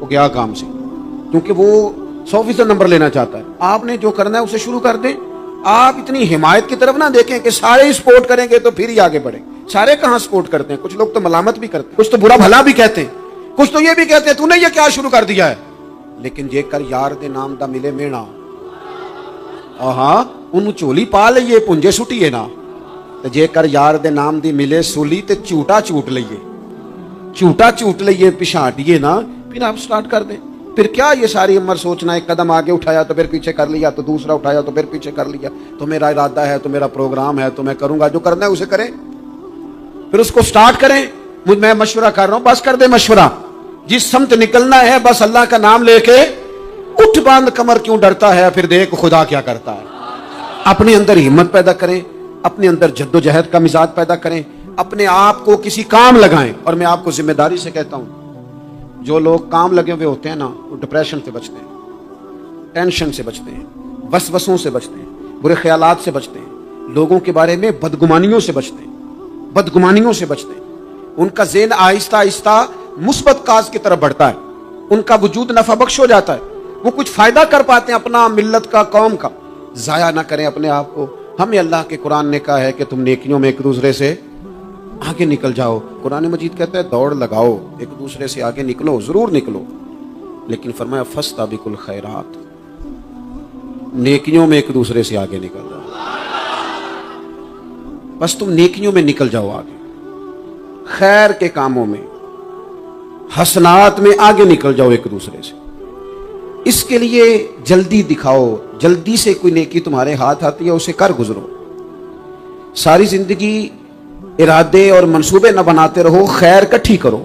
وہ کیا کام سے, کیونکہ وہ 100% نمبر لینا چاہتا ہے. آپ نے جو کرنا ہے اسے شروع کر دیں. آپ اتنی حمایت کی طرف نہ دیکھیں کہ سارے ہی سپورٹ کریں گے تو پھر ہی آگے بڑھیں. سارے کہاں سپورٹ کرتے ہیں؟ کچھ لوگ تو ملامت بھی کرتے ہیں, کچھ تو برا بھلا بھی کہتے ہیں, کچھ تو یہ بھی کہتے ہیں تو نے یہ کیا شروع کر دیا ہے. لیکن جے کر یار دے نام دا ملے مینا, انہوں چولی پا لئیے پنجے سٹیے نا. جے کر یار دے نام دی ملے سولی تے چوٹا چوٹ لئیے پچھاٹیے نا. پھر آپ سٹارٹ کر دیں. پھر کیا یہ ساری عمر سوچنا, ایک قدم آگے اٹھایا تو پھر پیچھے کر لیا, تو دوسرا اٹھایا تو پھر پیچھے کر لیا. تو میرا ارادہ ہے, تو میرا پروگرام ہے, تو میں کروں گا. جو کرنا ہے اسے کریں, پھر اس کو سٹارٹ کریں. میں مشورہ کر رہا ہوں, بس کر دیں مشورہ. جس سمت نکلنا ہے بس اللہ کا نام لے کے اٹھ باندھ کمر, کیوں ڈرتا ہے, پھر دیکھ خدا کیا کرتا ہے. اپنے اندر ہمت پیدا کریں, اپنے اندر جد و جہد کا مزاج پیدا کریں, اپنے آپ کو کسی کام لگائیں. اور میں آپ کو ذمہ داری سے کہتا ہوں, جو لوگ کام لگے ہوئے ہوتے ہیں نا, وہ ڈپریشن سے بچتے ہیں, ٹینشن سے بچتے ہیں, وسوسوں سے بچتے ہیں, برے خیالات سے بچتے ہیں, لوگوں کے بارے میں بدگمانیوں سے بچتے ہیں. ان کا ذہن آہستہ آہستہ مثبت کاز کی طرف بڑھتا ہے, ان کا وجود نفع بخش ہو جاتا ہے, وہ کچھ فائدہ کر پاتے ہیں اپنا, ملت کا, قوم کا. ضائع نہ کریں اپنے آپ کو. ہمیں اللہ کے قرآن نے کہا ہے کہ تم نیکیوں میں ایک دوسرے سے آگے نکل جاؤ. قرآن مجید کہتا ہے دوڑ لگاؤ, ایک دوسرے سے آگے نکلو, ضرور نکلو. لیکن فرمایا فاستبقوا الخیرات, نیکیوں میں ایک دوسرے سے آگے نکل جاؤ. بس تم نیکیوں میں نکل جاؤ آگے, خیر کے کاموں میں, حسنات میں آگے نکل جاؤ ایک دوسرے سے. اس کے لیے جلدی دکھاؤ, جلدی سے کوئی نیکی تمہارے ہاتھ آتی ہے اسے کر گزرو. ساری زندگی ارادے اور منصوبے نہ بناتے رہو, خیر کٹھی کرو,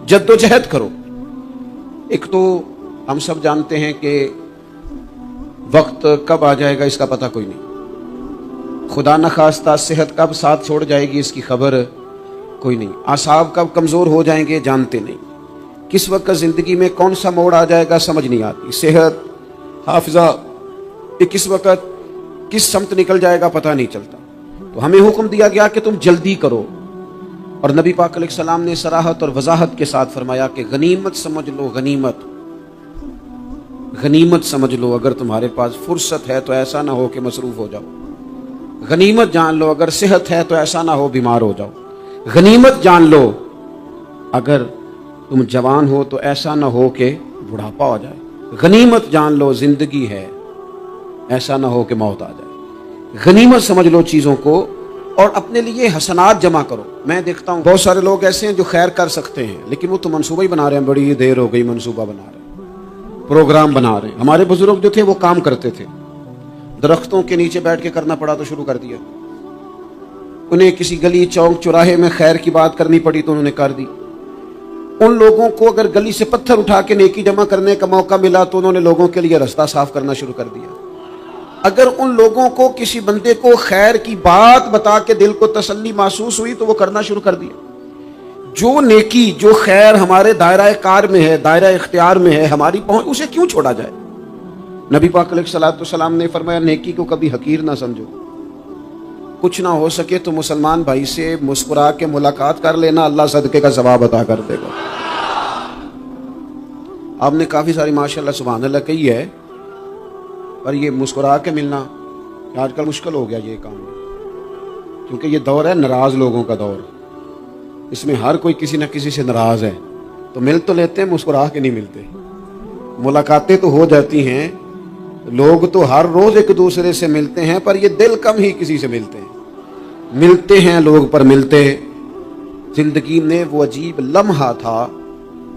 جد و جہد کرو. ایک تو ہم سب جانتے ہیں کہ وقت کب آ جائے گا اس کا پتہ کوئی نہیں. خدا نخواستہ صحت کب ساتھ چھوڑ جائے گی اس کی خبر کوئی نہیں. اعصاب کب کمزور ہو جائیں گے جانتے نہیں. کس وقت زندگی میں کون سا موڑ آ جائے گا سمجھ نہیں آتی. صحت, حافظہ, یہ کس وقت کس سمت نکل جائے گا پتہ نہیں چلتا. تو ہمیں حکم دیا گیا کہ تم جلدی کرو. اور نبی پاک علیہ السلام نے صراحت اور وضاحت کے ساتھ فرمایا کہ غنیمت سمجھ لو, غنیمت سمجھ لو. اگر تمہارے پاس فرصت ہے تو ایسا نہ ہو کہ مصروف ہو جاؤ. غنیمت جان لو اگر صحت ہے تو ایسا نہ ہو بیمار ہو جاؤ. غنیمت جان لو اگر تم جوان ہو تو ایسا نہ ہو کہ بڑھاپا ہو جائے. غنیمت جان لو زندگی ہے, ایسا نہ ہو کہ موت آ جائے. غنیمت سمجھ لو چیزوں کو, اور اپنے لیے حسنات جمع کرو. میں دیکھتا ہوں بہت سارے لوگ ایسے ہیں جو خیر کر سکتے ہیں لیکن وہ تو منصوبہ ہی بنا رہے ہیں, بڑی دیر ہو گئی منصوبہ بنا رہے ہیں, پروگرام بنا رہے ہیں. ہمارے بزرگ جو تھے وہ کام کرتے تھے, درختوں کے نیچے بیٹھ کے کرنا پڑا تو شروع کر دیا. انہیں کسی گلی چوک چوراہے میں خیر کی بات کرنی پڑی تو انہوں نے کر دی. ان لوگوں کو اگر گلی سے پتھر اٹھا کے نیکی جمع کرنے کا موقع ملا تو انہوں نے لوگوں کے لیے رستہ صاف کرنا شروع کر دیا. اگر ان لوگوں کو کسی بندے کو خیر کی بات بتا کے دل کو تسلی محسوس ہوئی تو وہ کرنا شروع کر دیا. جو نیکی, جو خیر ہمارے دائرہ کار میں ہے, دائرہ اختیار میں ہے, ہماری پہنچ, اسے کیوں چھوڑا جائے. نبی پاک علیہ السلام نے فرمایا نیکی کو کبھی حقیر نہ سمجھو. کچھ نہ ہو سکے تو مسلمان بھائی سے مسکرا کے ملاقات کر لینا, اللہ صدقے کا ثواب عطا کر دے گا. آپ نے کافی ساری ماشاءاللہ سبحان اللہ کہی ہے, پر یہ مسکرا کے ملنا آج کل مشکل ہو گیا یہ کام, کیونکہ یہ دور ہے ناراض لوگوں کا دور. اس میں ہر کوئی کسی نہ کسی سے ناراض ہے, تو مل تو لیتے ہیں, مسکرا کے نہیں ملتے. ملاقاتیں تو ہو جاتی ہیں, لوگ تو ہر روز ایک دوسرے سے ملتے ہیں, پر یہ دل کم ہی کسی سے ملتے ہیں. ملتے ہیں لوگ پر ملتے. زندگی میں وہ عجیب لمحہ تھا,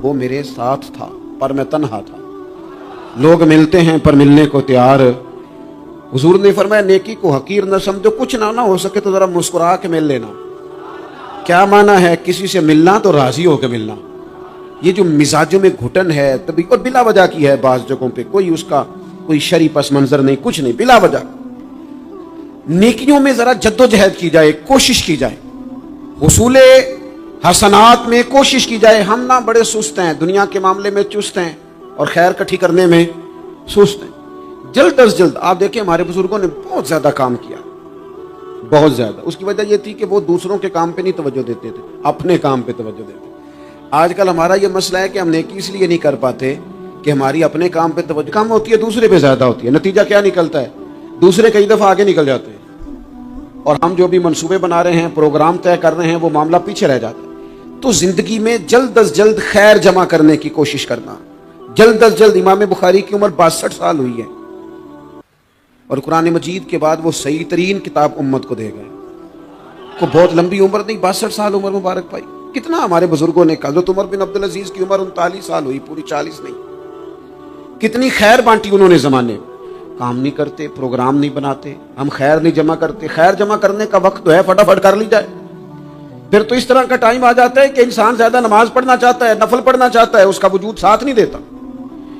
وہ میرے ساتھ تھا پر میں تنہا تھا. لوگ ملتے ہیں پر ملنے کو تیار. حضور نے فرمایا نیکی کو حقیر نہ سمجھو, کچھ نہ ہو سکے تو ذرا مسکرا کے مل لینا. کیا معنی ہے کسی سے ملنا تو راضی ہو کے ملنا. یہ جو مزاجوں میں گھٹن ہے تبھی, اور بلا وجہ کی ہے بعض جگہوں پہ, کوئی اس کا کوئی شرعی پس منظر نہیں, کچھ نہیں, بلا وجہ. نیکیوں میں ذرا جد و جہد کی جائے, کوشش کی جائے, حصول حسنات میں کوشش کی جائے. ہم نہ بڑے سست ہیں, دنیا کے معاملے میں چست ہیں اور خیر کٹھی کرنے میں سست ہیں. جلد از جلد آپ دیکھیں ہمارے بزرگوں نے بہت زیادہ کام کیا, بہت زیادہ. اس کی وجہ یہ تھی کہ وہ دوسروں کے کام پہ نہیں توجہ دیتے تھے, اپنے کام پہ توجہ دیتے. آج کل ہمارا یہ مسئلہ ہے کہ ہم نیکی اس لیے نہیں کر پاتے کہ ہماری اپنے کام پہ توجہ کم ہوتی ہے, دوسرے پہ زیادہ ہوتی ہے. نتیجہ کیا نکلتا ہے؟ دوسرے کئی دفعہ آگے نکل جاتے ہیں اور ہم جو بھی منصوبے بنا رہے ہیں, پروگرام طے کر رہے ہیں, وہ معاملہ پیچھے رہ جاتا ہے. تو زندگی میں جلد از جلد خیر جمع کرنے کی کوشش کرنا. جلد از جلد. امام بخاری کی عمر 62 سال ہوئی ہے اور قرآن مجید کے بعد وہ صحیح ترین کتاب امت کو دے گئے. کو بہت لمبی عمر نہیں, 62 سال عمر مبارک پائی. کتنا ہمارے بزرگوں نے, حضرت عمر بن عبدالعزیز کی عمر 39 سال ہوئی, پوری 40 نہیں. کتنی خیر بانٹی انہوں نے زمانے. کام نہیں کرتے, پروگرام نہیں بناتے, ہم خیر نہیں جمع کرتے. خیر جمع کرنے کا وقت تو ہے, فٹافٹ کر لی جائے. پھر تو اس طرح کا ٹائم آ جاتا ہے کہ انسان زیادہ نماز پڑھنا چاہتا ہے, نفل پڑھنا چاہتا ہے, اس کا وجود ساتھ نہیں دیتا.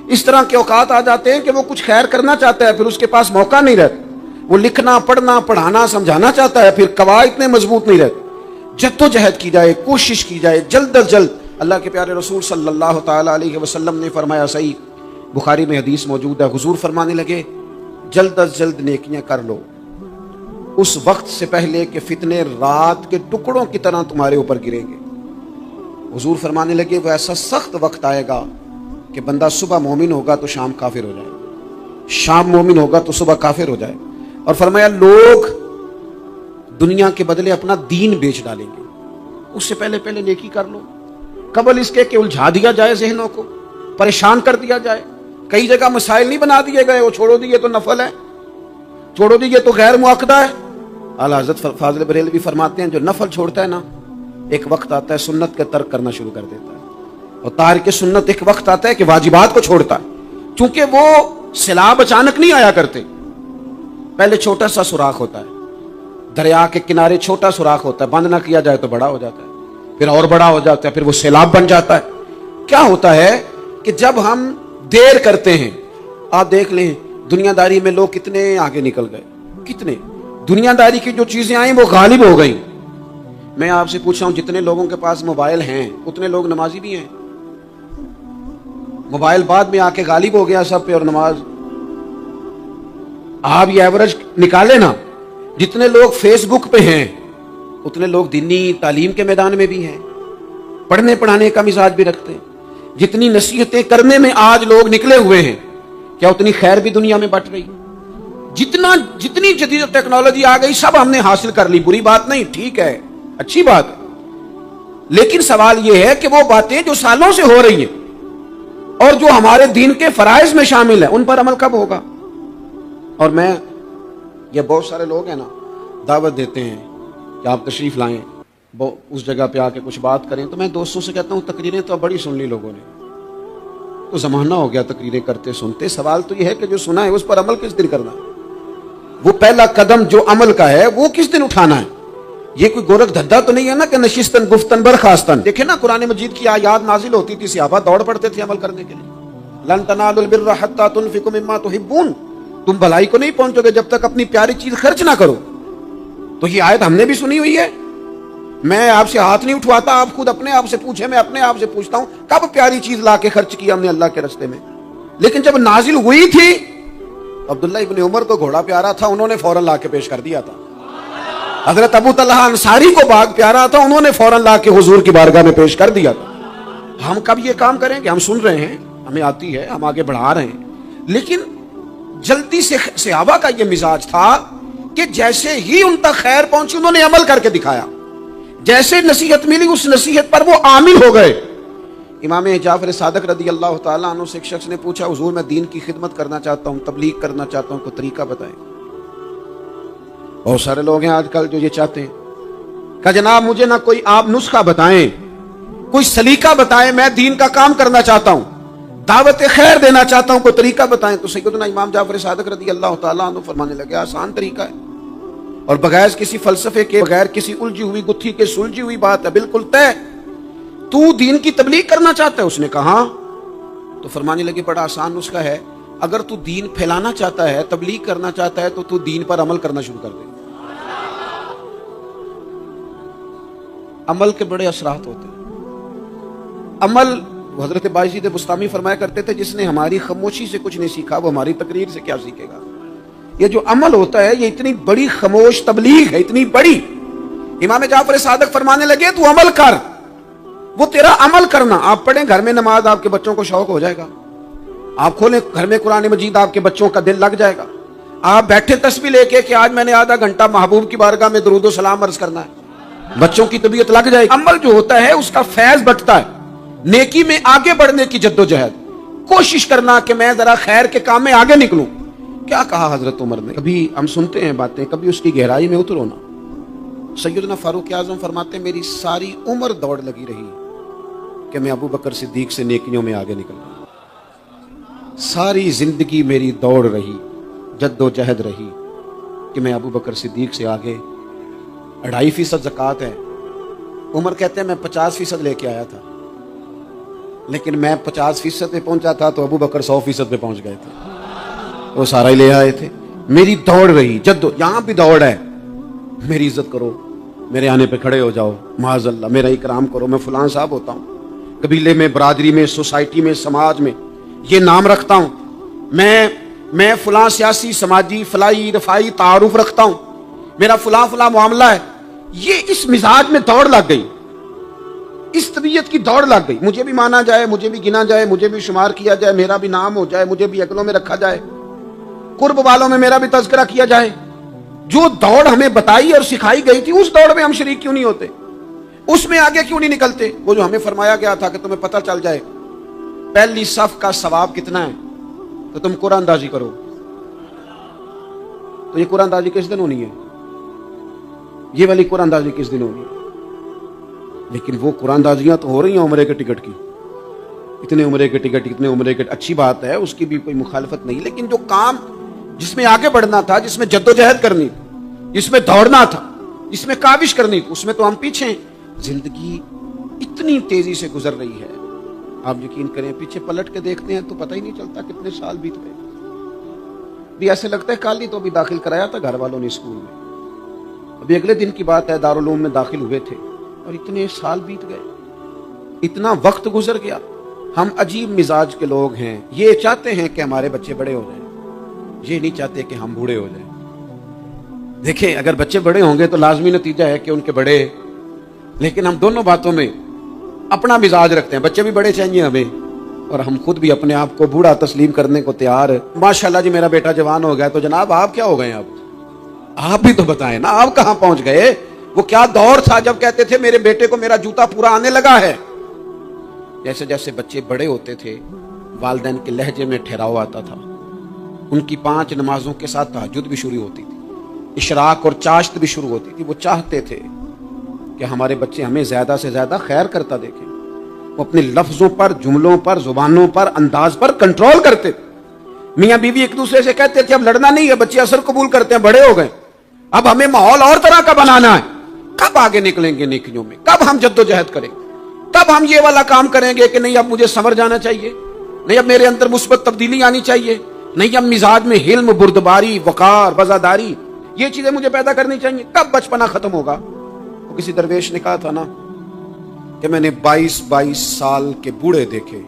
اس طرح کے اوقات آ جاتے ہیں کہ وہ کچھ خیر کرنا چاہتا ہے, پھر اس کے پاس موقع نہیں رہتا. وہ لکھنا, پڑھنا, پڑھانا, سمجھانا چاہتا ہے, پھر قواعد اتنے مضبوط نہیں رہتے. جدوجہد کی جائے, کوشش کی جائے, جلد از جلد. اللہ کے پیارے رسول صلی اللہ تعالی علیہ وسلم نے فرمایا, صحیح بخاری میں حدیث موجود ہے, حضور فرمانے لگے, جلد از جلد نیکیاں کر لو اس وقت سے پہلے کہ فتنے رات کے ٹکڑوں کی طرح تمہارے اوپر گریں گے. حضور فرمانے لگے, وہ ایسا سخت وقت آئے گا کہ بندہ صبح مومن ہوگا تو شام کافر ہو جائے, شام مومن ہوگا تو صبح کافر ہو جائے. اور فرمایا, لوگ دنیا کے بدلے اپنا دین بیچ ڈالیں گے. اس سے پہلے پہلے نیکی کر لو, قبل اس کے کہ الجھا دیا جائے ذہنوں کو, پریشان کر دیا جائے. کئی جگہ مسائل نہیں بنا دیے گئے, وہ چھوڑو دیے تو نفل ہے, چھوڑو دیے تو غیر معقدہ ہے. اعلیٰ حضرت فاضل بریلوی فرماتے ہیں, جو نفل چھوڑتا ہے نا, ایک وقت آتا ہے سنت کا ترک کرنا شروع کر دیتا ہے. اور تارک سنت ایک وقت آتا ہے کہ واجبات کو چھوڑتا ہے. چونکہ وہ سیلاب اچانک نہیں آیا کرتے. پہلے چھوٹا سا سوراخ ہوتا ہے, دریا کے کنارے چھوٹا سوراخ ہوتا ہے, بند نہ کیا جائے تو بڑا ہو جاتا ہے, پھر اور بڑا ہو جاتا ہے, پھر وہ سیلاب بن جاتا ہے. کیا ہوتا ہے کہ جب ہم دیر کرتے ہیں, آپ دیکھ لیں دنیا داری میں لوگ کتنے آگے نکل گئے, کتنے دنیا داری کی جو چیزیں آئیں وہ غالب ہو گئیں. میں آپ سے پوچھ رہا ہوں, جتنے لوگوں کے پاس موبائل ہیں اتنے لوگ نمازی بھی ہیں. موبائل بعد میں آ کے غالب ہو گیا سب پہ, اور نماز آپ یہ ایوریج نکالے نا, جتنے لوگ فیس بک پہ ہیں اتنے لوگ دینی تعلیم کے میدان میں بھی ہیں, پڑھنے پڑھانے کا مزاج بھی رکھتے ہیں. جتنی نصیحتیں کرنے میں آج لوگ نکلے ہوئے ہیں, کیا اتنی خیر بھی دنیا میں بٹ رہی؟ جتنی جدید ٹیکنالوجی آ گئی سب ہم نے حاصل کر لی, بری بات نہیں, ٹھیک ہے, اچھی بات ہے. لیکن سوال یہ ہے کہ وہ باتیں جو سالوں سے ہو رہی ہیں اور جو ہمارے دین کے فرائض میں شامل ہیں, ان پر عمل کب ہوگا؟ اور میں, یہ بہت سارے لوگ ہیں نا, دعوت دیتے ہیں کہ آپ تشریف لائیں, اس جگہ پہ آ کے کچھ بات کریں. تو میں دوستوں سے کہتا ہوں, تقریریں تو بڑی سن لی لوگوں نے, تو زمانہ ہو گیا تقریریں کرتے سنتے. سوال تو یہ ہے کہ جو سنا ہے اس پر عمل کس دن کرنا ہے. وہ پہلا قدم جو عمل کا ہے وہ کس دن اٹھانا ہے. یہ کوئی گورکھ دھندا تو نہیں ہے نا کہ نشستن گفتن برخاستن. دیکھیں نا, قرآن مجید کی آیات نازل ہوتی تھی, صحابہ دوڑ پڑتے تھے عمل کرنے کے لیے. لن تنالوا البر حتى تنفقوا مما تحبون, تم بھلائی کو نہیں پہنچو گے جب تک اپنی پیاری چیز خرچ نہ کرو. تو یہ آیت ہم نے بھی سنی ہوئی ہے. میں آپ سے ہاتھ نہیں اٹھواتا, آپ خود اپنے آپ سے پوچھیں, میں اپنے آپ سے پوچھتا ہوں کب پیاری چیز لا کے خرچ کیا ہم نے اللہ کے راستے میں. لیکن جب نازل ہوئی تھی, عبداللہ ابن عمر کو گھوڑا پیارا تھا, انہوں نے فوراً لا کے پیش کر دیا تھا. حضرت ابو طلحہ انصاری کو باغ پیارا تھا, انہوں نے فوراً لا کے حضور کی بارگاہ میں پیش کر دیا تھا. ہم کب یہ کام کریں گے؟ ہم سن رہے ہیں, ہمیں آتی ہے, ہم آگے بڑھا رہے ہیں, لیکن جلدی سے. صحابہ کا یہ مزاج تھا کہ جیسے ہی ان تک خیر پہنچی انہوں نے عمل کر کے دکھایا. جیسے نصیحت ملی اس نصیحت پر وہ عامل ہو گئے. امام جعفر صادق رضی اللہ تعالیٰ عنہ سے ایک شخص نے پوچھا, حضور میں دین کی خدمت کرنا چاہتا ہوں, تبلیغ کرنا چاہتا ہوں, کوئی طریقہ بتائیں. بہت سارے لوگ ہیں آج کل جو یہ چاہتے ہیں کہ جناب مجھے نہ کوئی آپ نسخہ بتائیں, کوئی سلیقہ بتائیں, میں دین کا کام کرنا چاہتا ہوں, دعوت خیر دینا چاہتا ہوں, کوئی طریقہ بتائیں. تو سیدنا امام جعفر صادق رضی اللہ تعالیٰ عنہ فرمانے لگے, آسان طریقہ ہے اور بغیر کسی فلسفے کے, بغیر کسی الجھی ہوئی گتھی کے سلجھی ہوئی بات ہے, بالکل طے. تو دین کی تبلیغ کرنا چاہتا ہے؟ اس نے کہا. تو فرمانے لگے بڑا آسان نسخہ ہے, اگر تو دین پھیلانا چاہتا ہے, تبلیغ کرنا چاہتا ہے, تو دین پر عمل کرنا شروع کر دے. عمل کے بڑے اثرات ہوتے ہیں. عمل, حضرت باجید بستامی فرمایا کرتے تھے, جس نے ہماری خاموشی سے کچھ نہیں سیکھا وہ ہماری تقریر سے کیا سیکھے گا. یہ جو عمل ہوتا ہے یہ اتنی بڑی خاموش تبلیغ ہے، اتنی بڑی. امام جعفر صادق فرمانے لگے تو عمل کر، وہ تیرا عمل کرنا. آپ پڑھیں گھر میں نماز، آپ کے بچوں کو شوق ہو جائے گا. آپ کھولیں گھر میں قرآن مجید، آپ کے بچوں کا دل لگ جائے گا. آپ بیٹھے تسبیح لے کے کہ آج میں نے آدھا گھنٹہ محبوب کی بارگاہ میں درود و سلام عرض کرنا ہے، بچوں کی طبیعت لگ جائے گی. عمل جو ہوتا ہے اس کا فیض بٹتا ہے. نیکی میں آگے بڑھنے کی جدوجہد، کوشش کرنا کہ میں ذرا خیر کے کام میں آگے نکلوں. کیا کہا حضرت عمر نے؟ کبھی ہم سنتے ہیں باتیں، کبھی اس کی گہرائی میں اترو نا. سیدنا فاروق اعظم فرماتے ہیں میری ساری عمر دوڑ لگی رہی کہ میں ابو بکر صدیق سے نیکیوں میں آگے نکلوں. ساری زندگی میری دوڑ رہی، جد و جہد رہی کہ میں ابو بکر صدیق سے آگے. 2.5% زکوٰۃ ہے. عمر کہتے ہیں میں 50% لے کے آیا تھا، لیکن میں 50% پہ پہنچا تھا تو ابو بکر 100% پہ پہنچ گئے تھے، وہ سارا ہی لے آئے تھے. میری دوڑ رہی، یہاں بھی دوڑ ہے. میری عزت کرو، میرے آنے پہ کھڑے ہو جاؤ، معاذ اللہ میرا اکرام کرو، میں فلاں صاحب ہوتا ہوں، قبیلے میں، برادری میں، سوسائٹی میں، سماج میں یہ نام رکھتا ہوں، میں فلاں سیاسی، سماجی، فلائی، رفائی تعارف رکھتا ہوں، میرا فلاں معاملہ ہے. یہ اس مزاج میں دوڑ لگ گئی، اس طبیعت کی دوڑ لگ گئی. مجھے بھی مانا جائے، مجھے بھی گنا جائے، مجھے بھی شمار کیا جائے، میرا بھی نام ہو جائے، مجھے بھی اگلوں میں رکھا جائے، قرب والوں میں میرا بھی تذکرہ کیا جائے. جو دوڑ ہمیں بتائی اور سکھائی گئی تھی اس دوڑ میں ہم شریک کیوں نہیں ہوتے؟ اس میں آگے کیوں نہیں نکلتے؟ وہ جو ہمیں فرمایا گیا تھا کہ تمہیں پتہ چل جائے پہلی صف کا ثواب کتنا ہے تو تم قرآن اندازی کرو. تو یہ قرآن اندازی کس دن ہونی ہے؟ یہ والی قرآن اندازی کس دن ہونی ہے؟ لیکن وہ قرآن اندازیاں تو ہو رہی ہیں عمرے کے ٹکٹ کی. اتنے عمرے کے ٹکٹ، اتنے عمرے کے، اچھی بات ہے، اس کی بھی کوئی مخالفت نہیں. لیکن جو کام جس میں آگے بڑھنا تھا، جس میں جد و جہد کرنی تھی، جس میں دوڑنا تھا، جس میں کاوش کرنی تھی، اس میں تو ہم پیچھے ہیں. زندگی اتنی تیزی سے گزر رہی ہے، آپ یقین کریں پیچھے پلٹ کے دیکھتے ہیں تو پتہ ہی نہیں چلتا کتنے سال بیت گئے. بھی ایسے لگتا ہے کل ہی تو ابھی داخل کرایا تھا گھر والوں نے اسکول میں، ابھی اگلے دن کی بات ہے دارالعلوم میں داخل ہوئے تھے اور اتنے سال بیت گئے، اتنا وقت گزر گیا. ہم عجیب مزاج کے لوگ ہیں، یہ چاہتے ہیں کہ ہمارے بچے بڑے ہو جائیں، یہ نہیں چاہتے کہ ہم بوڑھے ہو جائیں. دیکھیں اگر بچے بڑے ہوں گے تو لازمی نتیجہ ہے کہ ان کے بڑے، لیکن ہم دونوں باتوں میں اپنا مزاج رکھتے ہیں. بچے بھی بڑے چاہیے ہمیں اور ہم خود بھی اپنے آپ کو بوڑھا تسلیم کرنے کو تیار. ماشاءاللہ جی میرا بیٹا جوان ہو گیا، تو جناب آپ کیا ہو گئے؟ آپ بھی تو بتائیں نا، آپ کہاں پہنچ گئے؟ وہ کیا دور تھا جب کہتے تھے میرے بیٹے کو میرا جوتا پورا آنے لگا ہے. جیسے جیسے بچے بڑے ہوتے تھے والدین کے لہجے میں ٹھہراؤ آتا تھا. ان کی 5 نمازوں کے ساتھ تہجد بھی شروع ہوتی تھی، اشراق اور چاشت بھی شروع ہوتی تھی. وہ چاہتے تھے کہ ہمارے بچے ہمیں زیادہ سے زیادہ خیر کرتا دیکھیں. وہ اپنے لفظوں پر، جملوں پر، زبانوں پر، انداز پر کنٹرول کرتے تھے. میاں بیوی ایک دوسرے سے کہتے تھے اب لڑنا نہیں ہے، بچے اثر قبول کرتے ہیں، بڑے ہو گئے، اب ہمیں ماحول اور طرح کا بنانا ہے. کب آگے نکلیں گے نیکیوں میں؟ کب ہم جد و جہد کریں گے؟ کب ہم یہ والا کام کریں گے کہ نہیں اب مجھے سنور جانا چاہیے، نہیں اب میرے اندر مثبت تبدیلی آنی چاہیے، نہیں اب مزاج میں حلم، بردباری، وقار، وفاداری، یہ چیزیں مجھے پیدا کرنی چاہیے؟ کب بچپنا ختم ہوگا؟ وہ کسی درویش نے کہا تھا نا کہ میں نے 22 سال کے بوڑھے دیکھے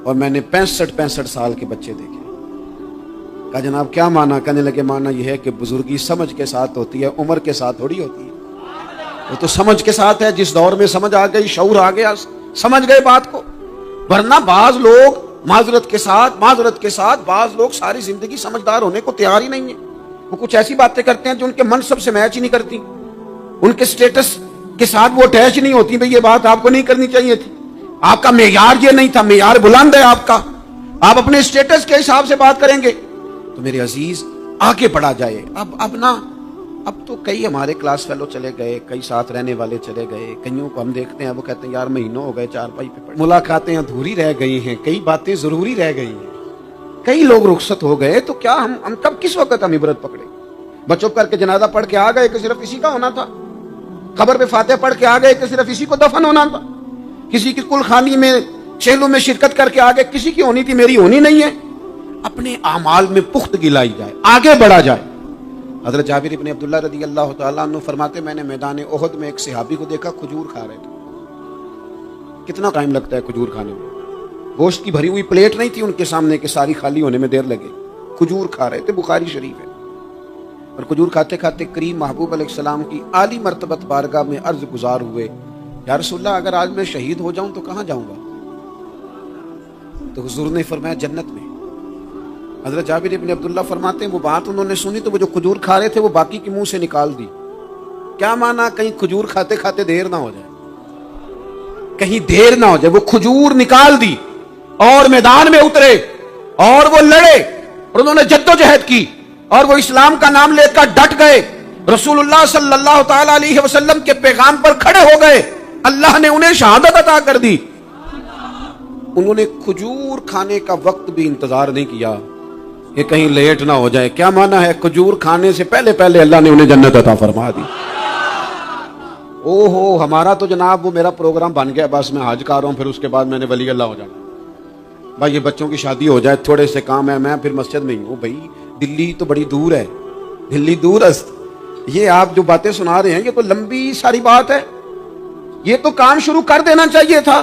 اور میں نے 65 سال کے بچے دیکھے. کہا جناب کیا مانا؟ کہنے لگے مانا یہ ہے کہ بزرگی سمجھ کے ساتھ ہوتی ہے، عمر کے ساتھ تھوڑی ہوتی ہے. وہ تو سمجھ کے ساتھ ہے، جس دور میں سمجھ آ گئی، شعور آ گیا، سمجھ گئے بات کو. ورنہ بعض لوگ معذرت کے ساتھ بعض لوگ ساری زندگی سمجھدار ہونے کو تیار ہی نہیں ہیں. وہ کچھ ایسی باتیں کرتے ہیں جو ان کے منصب سے میچ ہی نہیں کرتی، ان کے سٹیٹس کے ساتھ وہ اٹیچ نہیں ہوتی. بھئی یہ بات آپ کو نہیں کرنی چاہیے تھی، آپ کا معیار یہ نہیں تھا، معیار بلند ہے آپ کا، آپ اپنے سٹیٹس کے حساب سے بات کریں گے. تو میرے عزیز آگے بڑھا جائے. اب تو کئی ہمارے کلاس فیلو چلے گئے، کئی ساتھ رہنے والے چلے گئے، کئیوں کو ہم دیکھتے ہیں وہ کہتے ہیں یار مہینوں ہو گئے چارپائی پہ پڑے، ملاقاتیں ادھوری رہ گئی ہیں، کئی باتیں ضروری رہ گئی ہیں، کئی لوگ رخصت ہو گئے. تو کیا ہم کب کس وقت ہم عبرت پکڑے؟ بچوں کر کے جنازہ پڑھ کے آ گئے کہ صرف اسی کا ہونا تھا، قبر پہ فاتح پڑھ کے آ گئے کہ صرف اسی کو دفن ہونا تھا، کسی کی کل خانی میں چہلوں میں شرکت کر کے آ گئے، کسی کی ہونی تھی میری ہونی نہیں ہے. اپنے اعمال میں پختگی لائی جائے، آگے بڑھا جائے. حضرت جابر ابن عبداللہ رضی اللہ تعالیٰ عنہ فرماتے میں نے میدان احد میں ایک صحابی کو دیکھا کھجور کھا رہے تھے. کتنا ٹائم لگتا ہے کھجور کھانے میں؟ گوشت کی بھری ہوئی پلیٹ نہیں تھی ان کے سامنے کہ ساری خالی ہونے میں دیر لگے. کھجور کھا رہے تھے، بخاری شریف ہے، اور کھجور کھاتے کھاتے کریم محبوب علیہ السلام کی عالی مرتبت بارگاہ میں عرض گزار ہوئے، یا رسول اللہ اگر آج میں شہید ہو جاؤں تو کہاں جاؤں گا؟ تو حضور نے فرمایا جنت میں۔ حضرت جابر ابن عبداللہ فرماتے ہیں وہ بات انہوں نے سنی تو وہ جو کھجور کھا رہے تھے وہ باقی کے منہ سے نکال دی۔ کیا مانا؟ کہیں کھجور کھاتے کھاتے دیر نہ ہو جائے، کہیں دیر نہ ہو جائے، وہ کھجور نکال دی اور میدان میں اترے اور وہ لڑے اور انہوں نے جدوجہد کی اور وہ اسلام کا نام لے کر ڈٹ گئے، رسول اللہ صلی اللہ تعالی علیہ وسلم کے پیغام پر کھڑے ہو گئے، اللہ نے انہیں شہادت عطا کر دی۔ انہوں نے کھجور کھانے کا وقت بھی انتظار نہیں کیا کہ کہیں لیٹ نہ ہو جائے۔ کیا مانا ہے؟ کھجور کھانے سے پہلے پہلے اللہ نے انہیں جنت عطا فرما دی۔ او ہو، ہمارا تو جناب وہ میرا پروگرام بن گیا، بس میں حج کر رہا ہوں، پھر اس کے بعد میں نے ولی اللہ ہو جانا، بھائی یہ بچوں کی شادی ہو جائے، تھوڑے سے کام ہے، میں پھر مسجد میں ہی ہوں۔ بھائی دلی تو بڑی دور ہے، دلی دور است، یہ آپ جو باتیں سنا رہے ہیں یہ تو لمبی ساری بات ہے، یہ تو کام شروع کر دینا چاہیے تھا،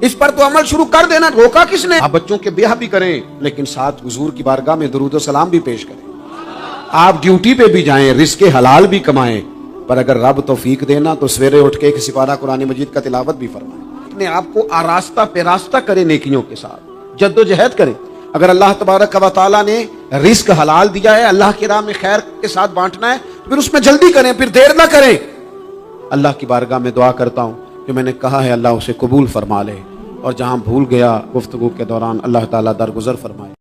اس پر تو عمل شروع کر دینا، روکا کس نے؟ آپ بچوں کے بیاہ بھی کریں لیکن ساتھ حضور کی بارگاہ میں درود و سلام بھی پیش کریں، آپ ڈیوٹی پہ بھی جائیں، رزق حلال بھی کمائیں، پر اگر رب توفیق دینا تو سویرے اٹھ کے ایک سپارہ قرآن مجید کا تلاوت بھی فرمائیں، اپنے آپ کو آراستہ پیراستہ کریں، نیکیوں کے ساتھ جد و جہد کریں۔ اگر اللہ تبارک و تعالیٰ نے رزق حلال دیا ہے، اللہ کی راہ میں خیر کے ساتھ بانٹنا ہے، پھر اس میں جلدی کریں، پھر دیر نہ کریں۔ اللہ کی بارگاہ میں دعا کرتا ہوں جو میں نے کہا ہے اللہ اسے قبول فرما لے، اور جہاں بھول گیا گفتگو کے دوران اللہ تعالیٰ درگزر فرمائے۔